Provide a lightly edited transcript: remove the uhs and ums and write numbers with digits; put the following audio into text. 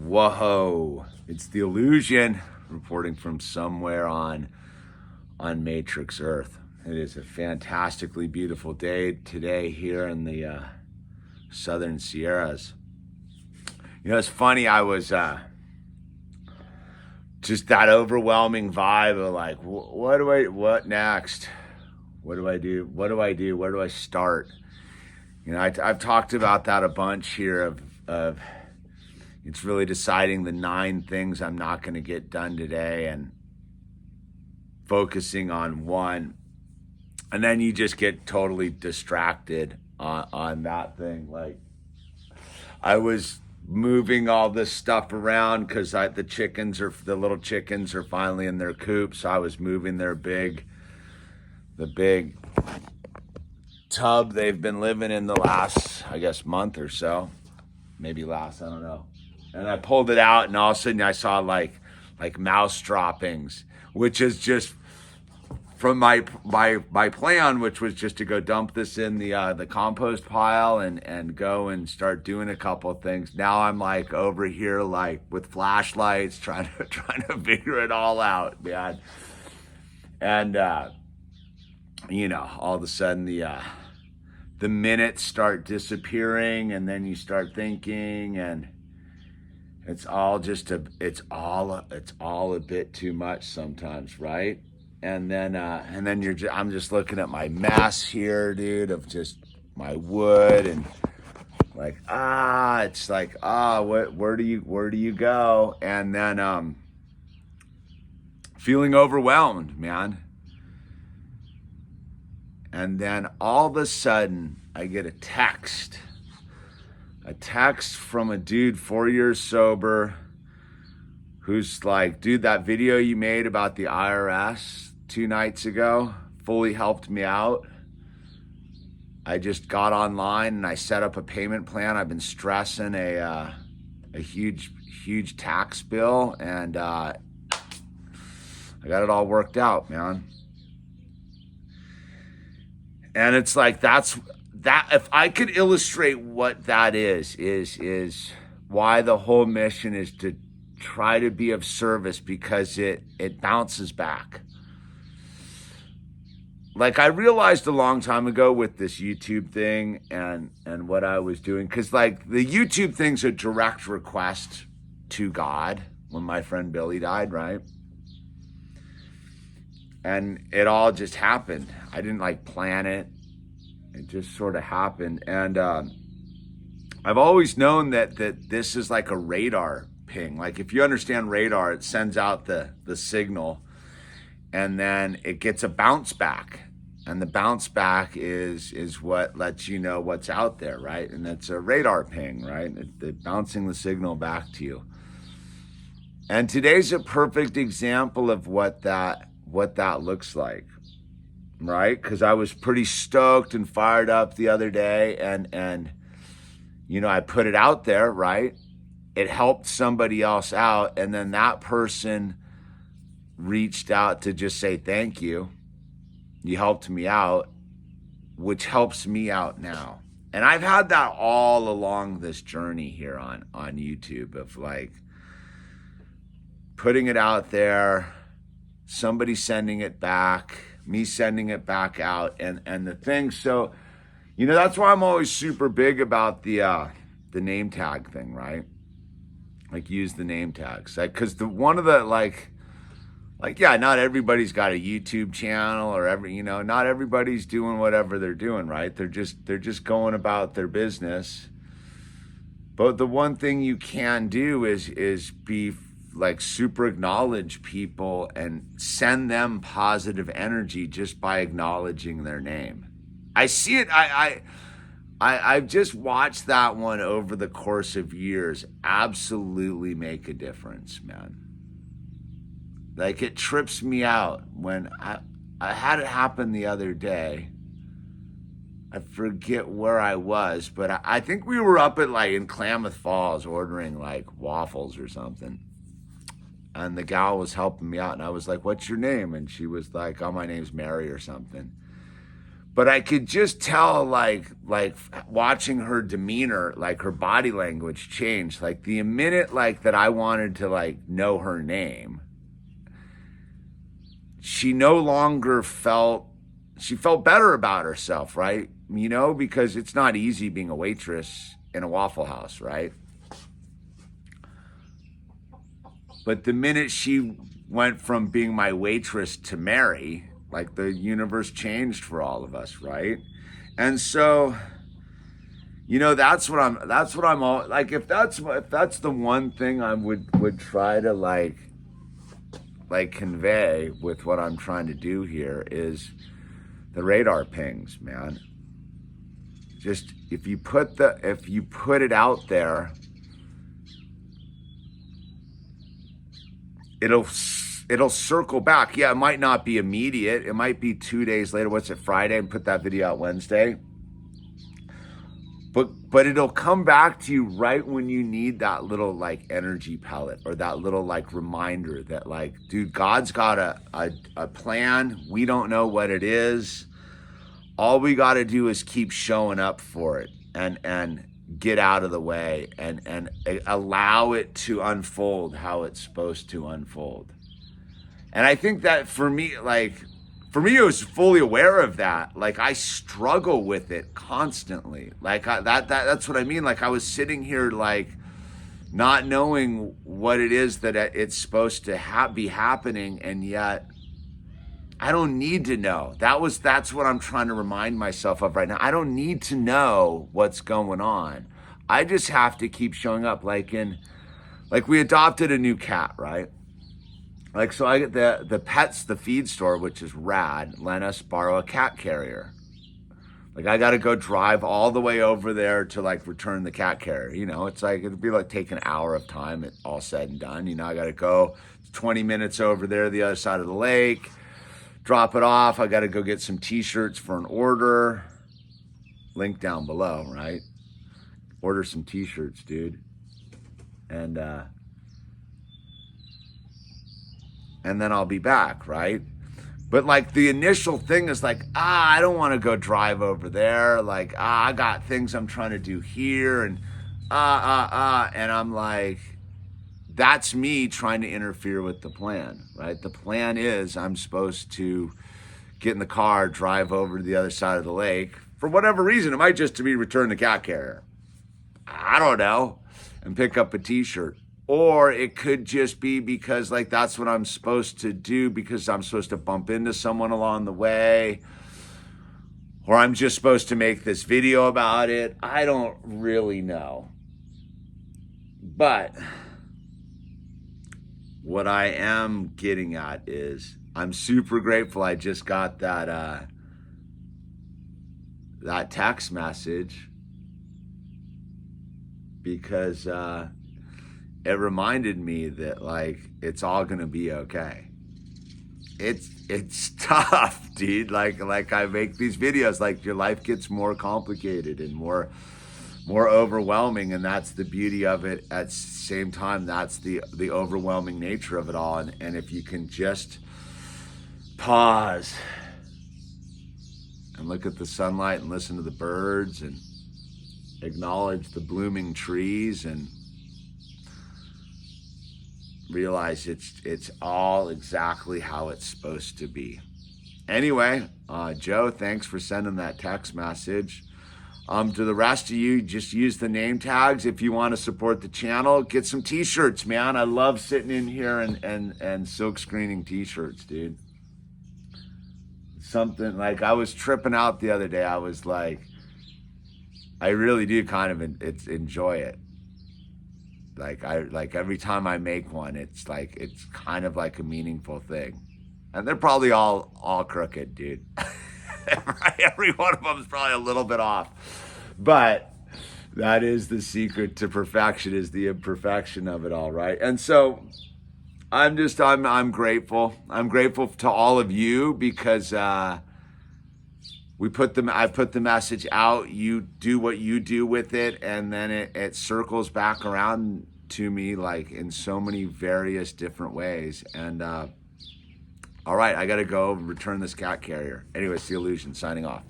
Whoa, it's the Illusion reporting from somewhere on Matrix Earth. It is a fantastically beautiful day today here in the Southern Sierras. You know, it's funny, I was just that overwhelming vibe of like, what next? What do I do? Where do I start? You know, I've talked about that a bunch here of it's really deciding the 9 things I'm not going to get done today and focusing on one. And then you just get totally distracted on that thing. Like, I was moving all this stuff around because the little chickens are finally in their coop. So I was moving the big tub they've been living in the last, I guess, month or so. Maybe last, I don't know. And I pulled it out, and all of a sudden I saw like mouse droppings, which is just from my plan, which was just to go dump this in the compost pile and go and start doing a couple of things. Now I'm like over here like with flashlights trying to figure it all out, man. And you know, all of a sudden the minutes start disappearing, and then you start thinking, and it's all a bit too much sometimes, right? And then I'm just looking at my mess here, dude, of just my wood, and like, it's like, where do you go? And then feeling overwhelmed, man. And then all of a sudden I get a text from a dude 4 years sober who's like, dude, that video you made about the IRS 2 nights ago fully helped me out. I just got online and I set up a payment plan. I've been stressing a huge tax bill, and I got it all worked out, man. And it's like, that if I could illustrate what that is why the whole mission is to try to be of service, because it bounces back. Like, I realized a long time ago with this YouTube thing and what I was doing, because like the YouTube thing's a direct request to God when my friend Billy died, right? And it all just happened. I didn't like plan it. It just sort of happened. And I've always known that this is like a radar ping. Like, if you understand radar, it sends out the signal, and then it gets a bounce back. And the bounce back is what lets you know what's out there, right? And it's a radar ping, right? It's bouncing the signal back to you. And today's a perfect example of what that looks like, right? Because I was pretty stoked and fired up the other day, and you know, I put it out there, right? It helped somebody else out, and then that person reached out to just say thank you. You helped me out, which helps me out now. And I've had that all along this journey here on YouTube, of like putting it out there, somebody sending it back, me sending it back out, and the thing. So, you know, that's why I'm always super big about the name tag thing, right? Like, use the name tags, like, because yeah, not everybody's got a YouTube channel, or not everybody's doing whatever they're doing, right? They're just going about their business. But the one thing you can do is be like super acknowledge people and send them positive energy just by acknowledging their name. I see it. I've just watched that one over the course of years absolutely make a difference, man. Like, it trips me out when I had it happen the other day. I forget where I was, but I think we were up at like in Klamath Falls ordering like waffles or something. And the gal was helping me out, and I was like, what's your name? And she was like, oh, my name's Mary or something. but I could just tell, like watching her demeanor, like her body language change. Like the minute like that I wanted to like know her name, she no longer she felt better about herself, right? You know, because it's not easy being a waitress in a Waffle House, right? But the minute she went from being my waitress to Mary, like the universe changed for all of us, right? And so, you know, that's what I'm all like. If that's the one thing I would try to like convey with what I'm trying to do here is the radar pings, man. Just if you put it out there, it'll circle back. Yeah, it might not be immediate. It might be 2 days later. What's it, Friday, and put that video out Wednesday. But it'll come back to you right when you need that little like energy pellet or that little like reminder that like, dude, God's got a plan. We don't know what it is. All we got to do is keep showing up for it and get out of the way and allow it to unfold how it's supposed to unfold. And I think that for me, I was fully aware of that. Like I struggle with it constantly. Like that's what I mean. Like I was sitting here like not knowing what it is that it's supposed to be happening, and yet I don't need to know. That's what I'm trying to remind myself of right now. I don't need to know what's going on. I just have to keep showing up. Like we adopted a new cat, right? Like, so I get the pets, the feed store, which is rad, let us borrow a cat carrier. Like I got to go drive all the way over there to like return the cat carrier. You know, it's like, it'd be like take an hour of time, it all said and done. You know, I got to go 20 minutes over there, the other side of the lake, drop it off. I got to go get some t-shirts for an order. Link down below, right? Order some t-shirts, dude. And then I'll be back, right? But like the initial thing is like, I don't want to go drive over there. Like, I got things I'm trying to do here, and and I'm like, that's me trying to interfere with the plan, right? The plan is I'm supposed to get in the car, drive over to the other side of the lake. For whatever reason, it might just be return the cat carrier. I don't know. And pick up a t-shirt. Or it could just be because like that's what I'm supposed to do because I'm supposed to bump into someone along the way. Or I'm just supposed to make this video about it. I don't really know. But what I am getting at is I'm super grateful I just got that text message because it reminded me that like it's all gonna be okay. It's tough, dude. Like I make these videos, like your life gets more complicated and more overwhelming, and that's the beauty of it. At the same time, that's the overwhelming nature of it all. And if you can just pause and look at the sunlight and listen to the birds and acknowledge the blooming trees and realize it's all exactly how it's supposed to be. Anyway, Joe, thanks for sending that text message. To the rest of you, just use the name tags if you want to support the channel. Get some t-shirts, man. I love sitting in here and silk screening t-shirts, dude. Something like I was tripping out the other day. I was like, I really do kind of enjoy it. Like every time I make one, it's kind of like a meaningful thing. And they're probably all crooked, dude. Every one of them is probably a little bit off. But that is the secret to perfection, is the imperfection of it all, right? And so I'm grateful. I'm grateful to all of you because I've put the message out. You do what you do with it, and then it circles back around to me like in so many various different ways. And all right, I gotta go return this cat carrier. Anyway, it's The Illusion signing off.